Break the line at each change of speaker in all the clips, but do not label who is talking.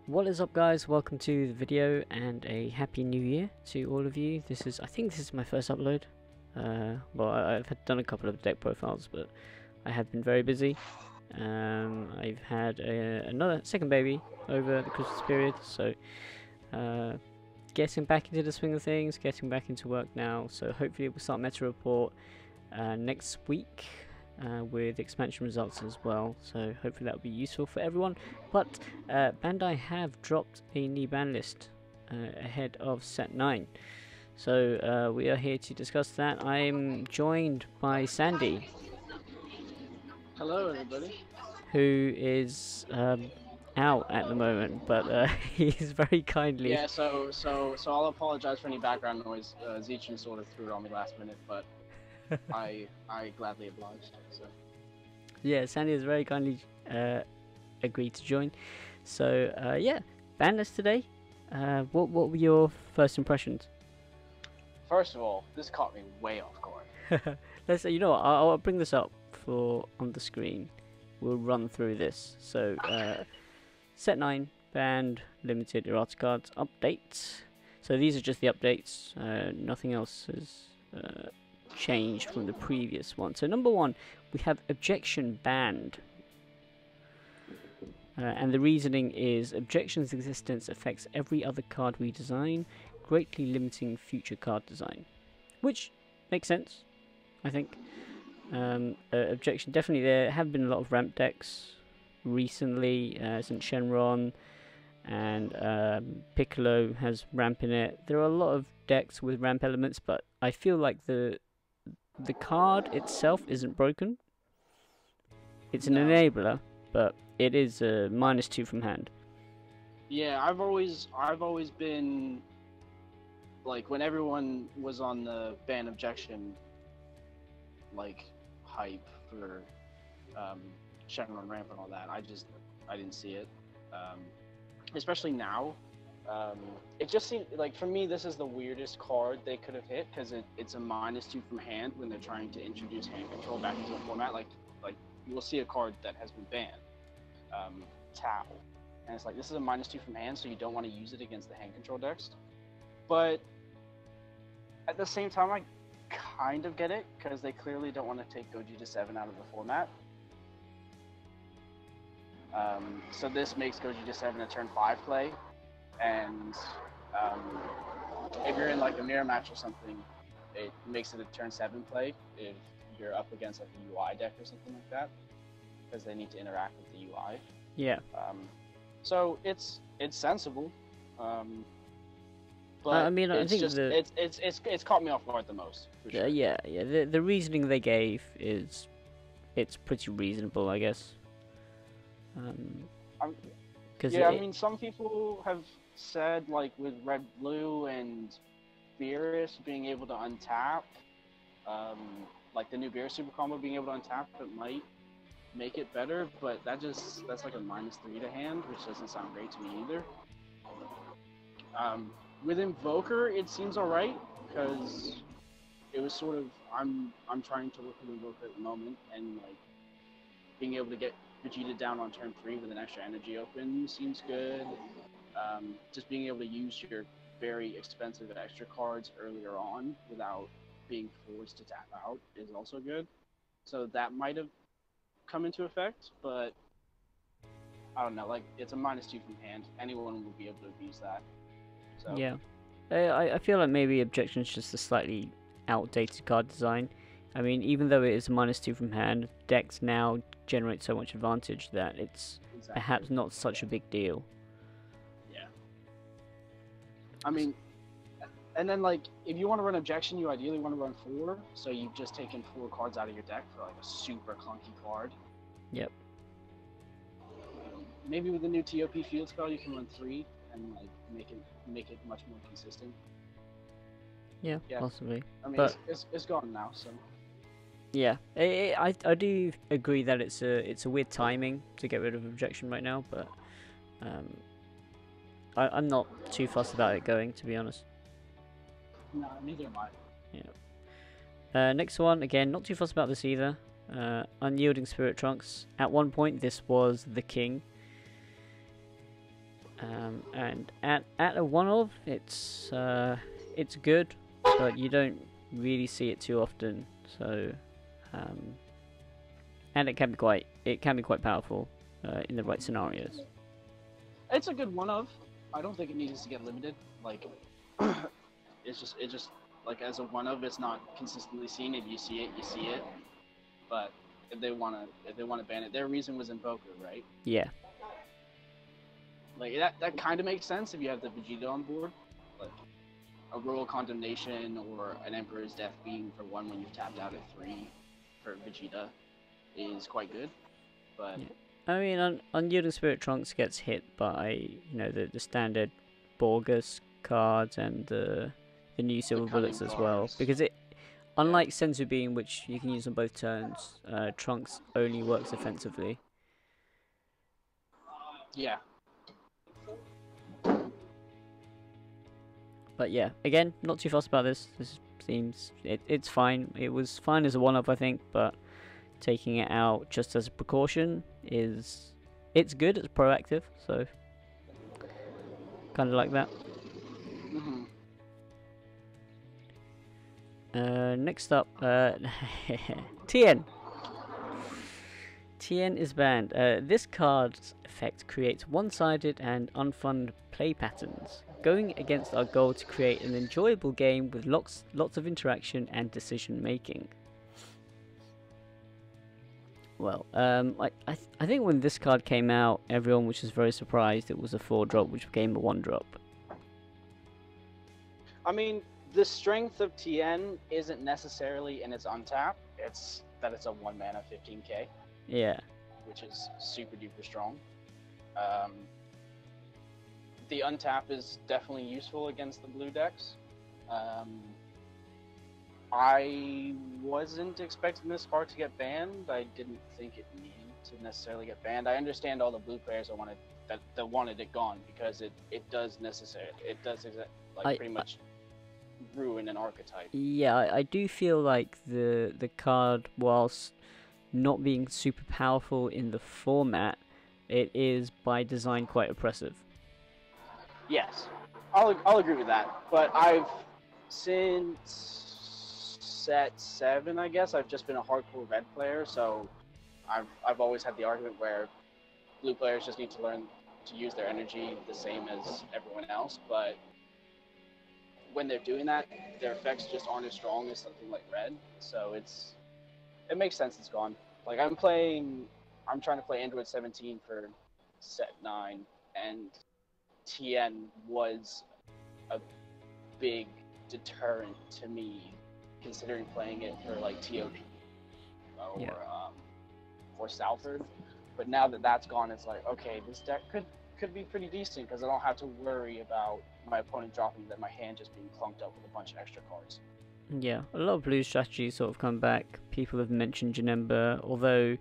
What is up, guys? Welcome to the video and a happy new year to all of you. I think this is my first upload. Well, I've done a couple of deck profiles, but I have been very busy. I've had another second baby over the Christmas period, so getting back into the swing of things, getting back into work now. So hopefully we'll start Meta Report next week. With expansion results as well, so hopefully that will be useful for everyone. But Bandai have dropped a new ban list ahead of set 9, so we are here to discuss that. I'm joined by Sandy.
Hello, everybody.
Who is out at the moment, but he's very kindly.
Yeah, so I'll apologize for any background noise. Zeechan sort of threw it on me last minute, but I gladly obliged. So
yeah, Sandy has very kindly agreed to join. So yeah, Banlist today. What were your first impressions?
first of all, this caught me way off guard.
Let's say, you know what, I'll bring this up on the screen. We'll run through this. So set 9 banned limited errata cards updates. So these are just the updates. Nothing else has changed from the previous one. So number 1, we have objection banned. And the reasoning is objection's existence affects every other card we design, greatly limiting future card design. Which makes sense, I think. Objection definitely, there have been a lot of ramp decks recently, since Shenron and Piccolo has ramp in it. There are a lot of decks with ramp elements, but I feel like the card itself isn't broken. It's an enabler, but it is a -2 from hand.
Yeah, I've always been like, when everyone was on the ban objection like hype for Shenron ramp and all that, I didn't see it. Especially now. It just seemed like, for me, this is the weirdest card they could have hit, because it's a -2 from hand when they're trying to introduce hand control back into the format. Like you will see a card that has been banned, Tau, and it's like, this is a -2 from hand, so you don't want to use it against the hand control decks. But at the same time, I kind of get it, because they clearly don't want to take Goji to 7 out of the format. So this makes Goji to 7 a turn 5 play, and if you're in like a mirror match or something, it makes it a turn 7 play if you're up against like a UI deck or something like that, because they need to interact with the UI.
Yeah.
So it's sensible. But
I mean, I think
just, it's caught me off guard the most. For sure.
Yeah. The reasoning they gave it's pretty reasonable, I guess.
Yeah, I mean, some people have said, like, with Red Blue and Beerus being able to untap, like the new Beerus super combo being able to untap, it might make it better, but that's like a -3 to hand, which doesn't sound great to me either. With Invoker, it seems alright, because it was sort of, I'm trying to work with Invoker at the moment, and like being able to get Vegeta down on turn 3 with an extra energy open seems good. Just being able to use your very expensive extra cards earlier on without being forced to tap out is also good. So that might have come into effect, but I don't know, like, it's a -2 from hand. Anyone will be able to abuse that. So
yeah, I feel like maybe objection's just a slightly outdated card design. I mean, even though it is a -2 from hand, decks now generate so much advantage that it's perhaps not such a big deal.
Yeah. I mean, and then, like, if you want to run objection, you ideally want to run 4, so you've just taken 4 cards out of your deck for like a super clunky card.
Yep.
Maybe with the new TOP field spell, you can run 3 and like make it much more consistent.
Yeah, possibly.
I mean,
but
it's gone now, so.
Yeah, I do agree that it's a weird timing to get rid of objection right now, but I'm not too fussed about it going, to be honest.
No, neither am I.
Yeah. Next one, again, not too fussed about this either. Unyielding Spirit Trunks. At one point, this was the king. And at a one of, it's good, but you don't really see it too often. So, and it can be quite powerful in the right scenarios.
It's a good one of. I don't think it needs to get limited. Like, it's just like as a one of, it's not consistently seen. If you see it, you see it. But if they wanna ban it, their reason was Invoker, right?
Yeah.
Like that kind of makes sense if you have the Vegeta on board. Like a Royal Condemnation or an Emperor's Death being for one when you've tapped out at 3 for Vegeta is quite good. But
yeah. I mean, Unyielding Spirit Trunks gets hit by the standard Borgus cards and the new Silver Bullets as well, because unlike Senzu Bean, which you can use on both turns, Trunks only works offensively.
Yeah.
But yeah, again, not too fussed about this. This seems it's fine. It was fine as a one-up, I think, but taking it out just as a precaution it's good. It's proactive, so kind of like that. Next up, Tien. Tien is banned. This card's effect creates one-sided and unfun play patterns, going against our goal to create an enjoyable game with lots of interaction and decision making. Well, I think when this card came out, everyone was just very surprised it was a 4-drop, which became a 1-drop.
I mean, the strength of Tien isn't necessarily in its untap. It's that it's a 1 mana 15k.
Yeah.
Which is super duper strong. The untap is definitely useful against the blue decks. I wasn't expecting this card to get banned. I didn't think it needed to necessarily get banned. I understand all the blue players that wanted it gone, because it does pretty much ruin an archetype.
Yeah, I do feel like the card, whilst not being super powerful in the format, it is by design quite oppressive.
Yes, I'll agree with that. But since set 7, I guess, I've just been a hardcore red player, so I've always had the argument where blue players just need to learn to use their energy the same as everyone else, but when they're doing that, their effects just aren't as strong as something like red, so it makes sense it's gone. Like, I'm trying to play Android 17 for set 9, and Tien was a big deterrent to me, considering playing it for like TOP or Salford. But now that that's gone, it's like, okay, this deck could be pretty decent, because I don't have to worry about my opponent dropping that my hand just being clunked up with a bunch of extra cards.
Yeah, a lot of blue strategies sort of come back. People have mentioned Janemba, although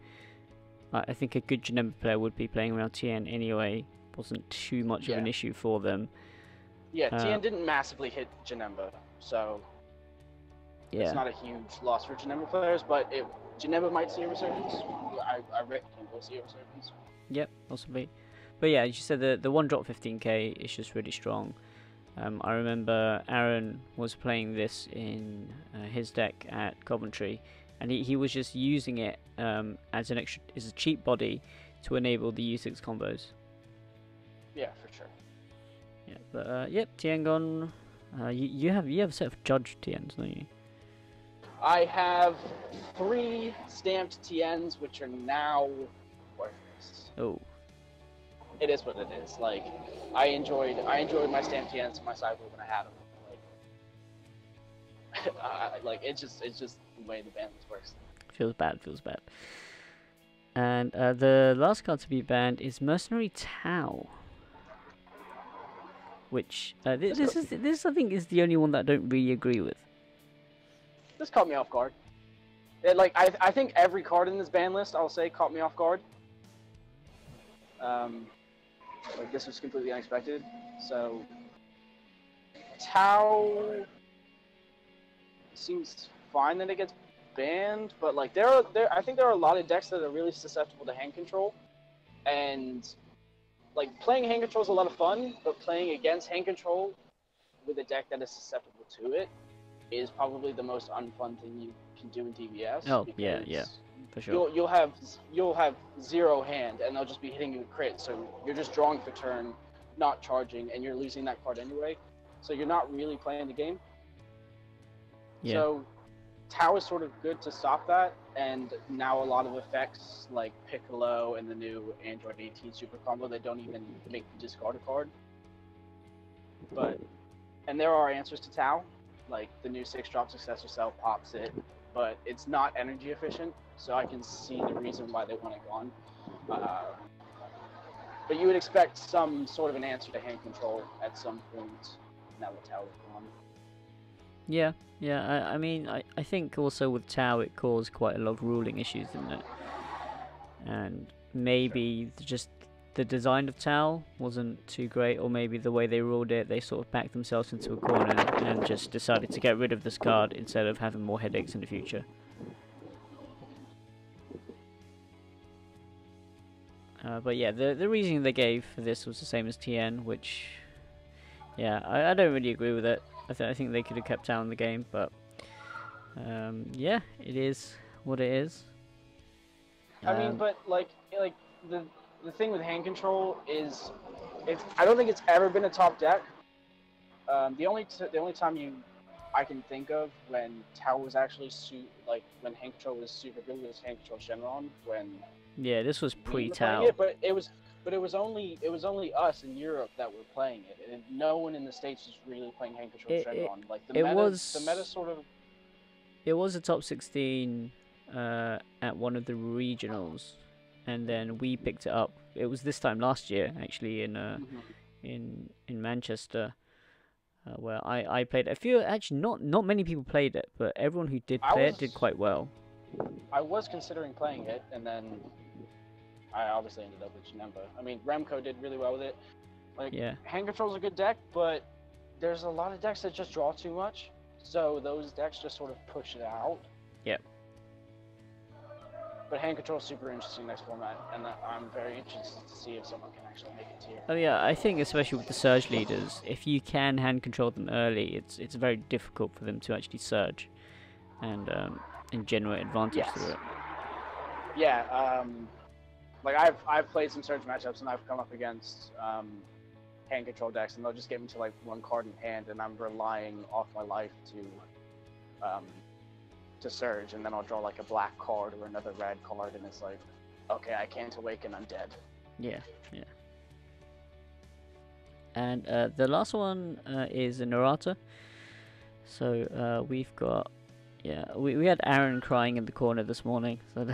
I think a good Janemba player would be playing around Tien anyway. Wasn't too much of an issue for them.
Yeah, Tien didn't massively hit Janemba, so it's not a huge loss for Janemba players, but Janemba might see a resurgence. I reckon we'll see a resurgence.
Yep, possibly. But yeah, as you said, the 1-drop 15k is just really strong. I remember Aaron was playing this in his deck at Coventry, and he was just using it as a cheap body to enable the U6 combos.
Yeah, for sure.
Yeah, but yep, Tiangon. You have a set of judged Tiens, don't you?
I have 3 stamped Tiens, which are now worthless.
Oh.
It is what it is. Like, I enjoyed my stamped Tiens in my sideboard when I had them. Like, it's just the way the Banlist works.
Feels bad. And the last card to be banned is Mercenary Tau, which this I think is the only one that I don't really agree with.
This caught me off guard. I think every card in this ban list, I'll say, caught me off guard. Like, this was completely unexpected. So Tau seems fine that it gets banned, but like I think there are a lot of decks that are really susceptible to hand control, and like playing hand control is a lot of fun, but playing against hand control with a deck that is susceptible to it is probably the most unfun thing you can do in DVS.
Oh,
because
yeah, for sure.
you'll have zero hand, and they'll just be hitting you with crit. So you're just drawing for turn, not charging, and you're losing that card anyway. So you're not really playing the game.
Yeah.
So Tau is sort of good to stop that, and now a lot of effects like Piccolo and the new Android 18 Super Combo that don't even make you discard a card. And there are answers to Tau, like the new 6-drop Successor Cell pops it, but it's not energy efficient, so I can see the reason why they want it gone. But you would expect some sort of an answer to hand control at some point now that Tau is gone.
Yeah. I mean, I think also with Tau it caused quite a lot of ruling issues, didn't it? And maybe just the design of Tau wasn't too great, or maybe the way they ruled it, they sort of backed themselves into a corner and just decided to get rid of this card instead of having more headaches in the future. But yeah, the reasoning they gave for this was the same as TN, which, yeah, I don't really agree with it. I think they could have kept Tau in the game, but yeah, it is what it is.
I mean, but like the thing with hand control is, I don't think it's ever been a top deck. The only time I can think of when Tau was actually when hand control was super good was hand control Shenron when.
Yeah, this was pre-Tau.
But it was only us in Europe that were playing it, and no one in the States was really playing hand control Shenron. Like the meta sort of.
It was a top 16 at one of the regionals, and then we picked it up. It was this time last year, actually, in Manchester, where I played it. Actually, not many people played it, but everyone who did play it did quite well.
I was considering playing it, and then I obviously ended up with Janemba. I mean, Remco did really well with it. Like,
yeah.
Hand Control's a good deck, but there's a lot of decks that just draw too much, so those decks just sort of push it out.
Yep.
But Hand Control is super interesting next format, and I'm very interested to see if someone can actually make it tier.
Oh yeah, I think especially with the surge leaders, if you can hand control them early, it's very difficult for them to actually surge and generate advantage through it.
Yeah, like I've played some surge matchups, and I've come up against hand control decks, and they'll just get me to like one card in hand, and I'm relying off my life to surge, and then I'll draw like a black card or another red card, and it's like, okay, I can't awaken, I'm dead.
Yeah. And the last one is an errata. So we've got, we had Aaron crying in the corner this morning. So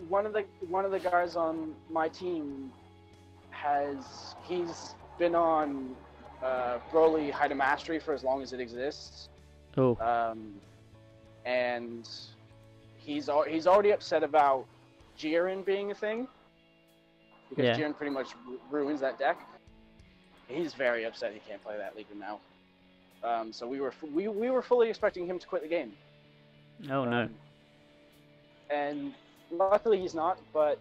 one of the guys on my team he's been on Broly Height of Mastery for as long as it exists.
Oh.
And he's already upset about Jiren being a thing, because Jiren pretty much ruins that deck. He's very upset he can't play that leader now. So we were fully expecting him to quit the game.
Oh no.
And luckily he's not. But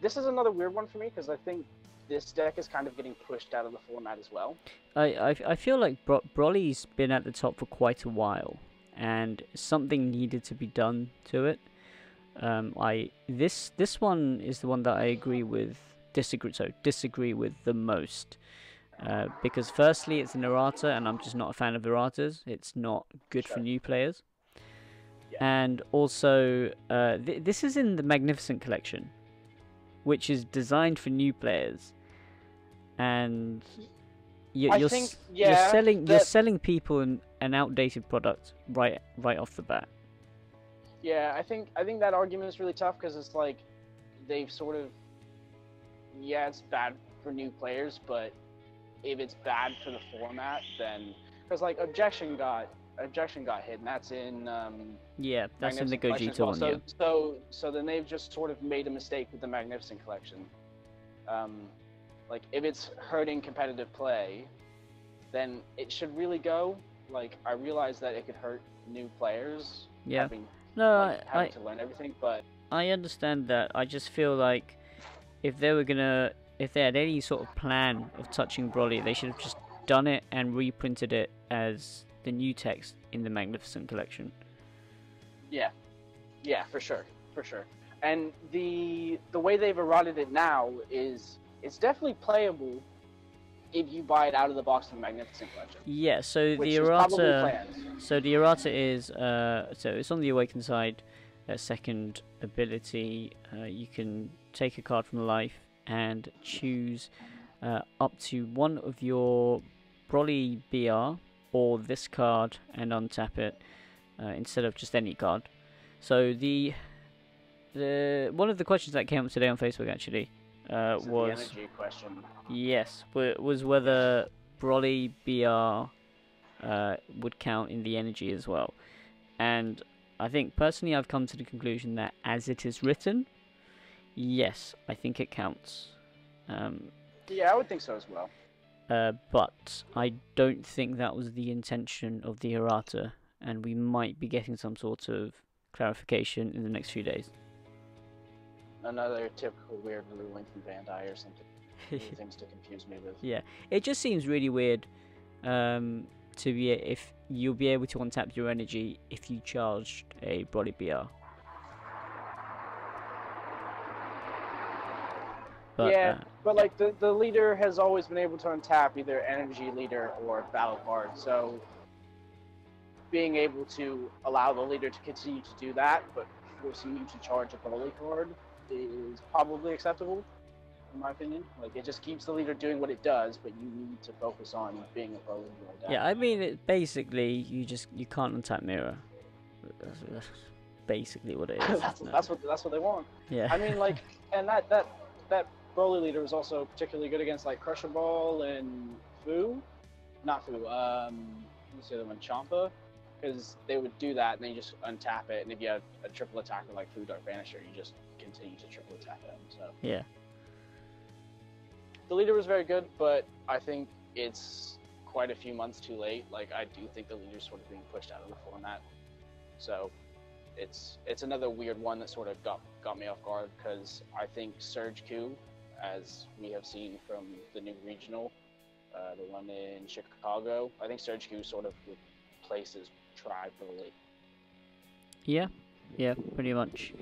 this is another weird one for me, because I think this deck is kind of getting pushed out of the format as well.
I feel like Broly's been at the top for quite a while, and something needed to be done to it. This one is the one that I disagree with the most, because firstly it's an errata, and I'm just not a fan of erratas. It's not good for new players. And also this is in the Magnificent Collection, which is designed for new players, and you're selling people an outdated product right off the bat.
Yeah, I think that argument is really tough, because it's like they've sort of, it's bad for new players, but if it's bad for the format, then, because like Objection got hit, and that's in
that's in the Gogeta one.
So then they've just sort of made a mistake with the Magnificent Collection. Like if it's hurting competitive play, then it should really go. Like I realize that it could hurt new players. Having to learn everything, but
I understand that. I just feel like if they were gonna, if they had any sort of plan of touching Broly, they should have just done it and reprinted it as the new text in the Magnificent Collection.
Yeah, yeah, for sure, for sure. And the way they've eroded it now is it's definitely playable if you buy it out of the box in the Magnificent Collection.
Yeah, so
Which
the
is probably
errata,
planned.
so the errata is so it's on the Awakened side. Second ability, you can take a card from life and choose up to one of your Broly BR or this card and untap it instead of just any card. So the one of the questions that came up today on Facebook actually was
the energy question.
Yes, was whether Broly BR would count in the energy as well, and I think personally I've come to the conclusion that as it is written, yes, I think it counts.
Yeah, I would think so as well.
But I don't think that was the intention of the errata, and we might be getting some sort of clarification in the next few days.
Another typical weird ruling from Bandai or something. Things to confuse me with.
Yeah, it just seems really weird to be if you'll be able to untap your energy if you charged a Broly BR. But,
yeah, but like the leader has always been able to untap either energy leader or battle card, so being able to allow the leader to continue to do that, but forcing you to charge a Broly card is probably acceptable, in my opinion. Like, it just keeps the leader doing what it does, but you need to focus on being a Broly leader.
Yeah, I mean, it basically you can't untap mirror. That's basically what it is.
that's what they want.
Yeah.
I mean, like, and that Broly leader is also particularly good against like Crusher Ball and not Fu. What's the other one? Champa, because they would do that and then you just untap it, and if you have a triple attacker like Fu Dark Vanisher, you just continue to triple attack them. So
yeah,
the leader was very good, but I think it's quite a few months too late. Like, I do think the leader's sort of being pushed out of the format, so it's another weird one that sort of got me off guard, because I think Surge Q, as we have seen from the new regional, the one in Chicago, I think Surge Q sort of replaces Tri-Broly.
Yeah, pretty much.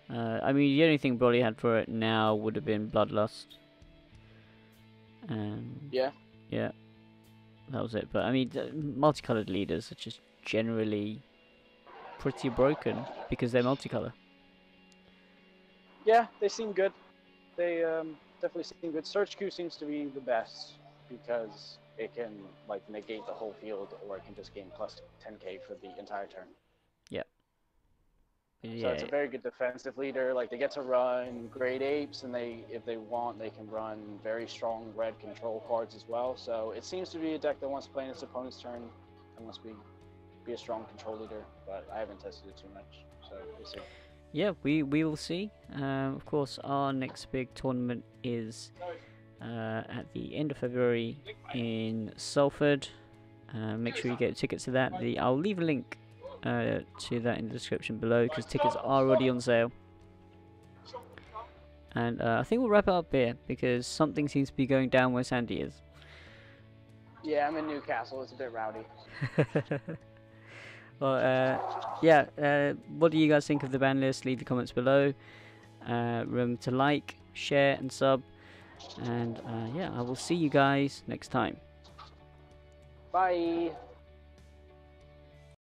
I mean, the only thing Broly had for it now would have been Bloodlust.
Yeah,
that was it. But I mean, multicolored leaders are just generally pretty broken because they're multicolor.
Yeah, they seem good. They definitely seem good. Surge Q seems to be the best because it can like negate the whole field, or it can just gain plus 10k for the entire turn.
Yep.
So it's a very good defensive leader. Like, they get to run Great Apes, and if they want, they can run very strong red control cards as well. So it seems to be a deck that wants to play in its opponent's turn and wants to be a strong control leader. But I haven't tested it too much, so we'll see.
Yeah, we will see. Of course, our next big tournament is at the end of February in Salford. Make sure you get tickets to that. I'll leave a link to that in the description below, because tickets are already on sale. And I think we'll wrap it up here because something seems to be going down where Sandy is.
Yeah, I'm in Newcastle. It's a bit rowdy.
Well, yeah. What do you guys think of the ban list? Leave the comments below. Remember to like, share, and sub. And yeah, I will see you guys next time.
Bye.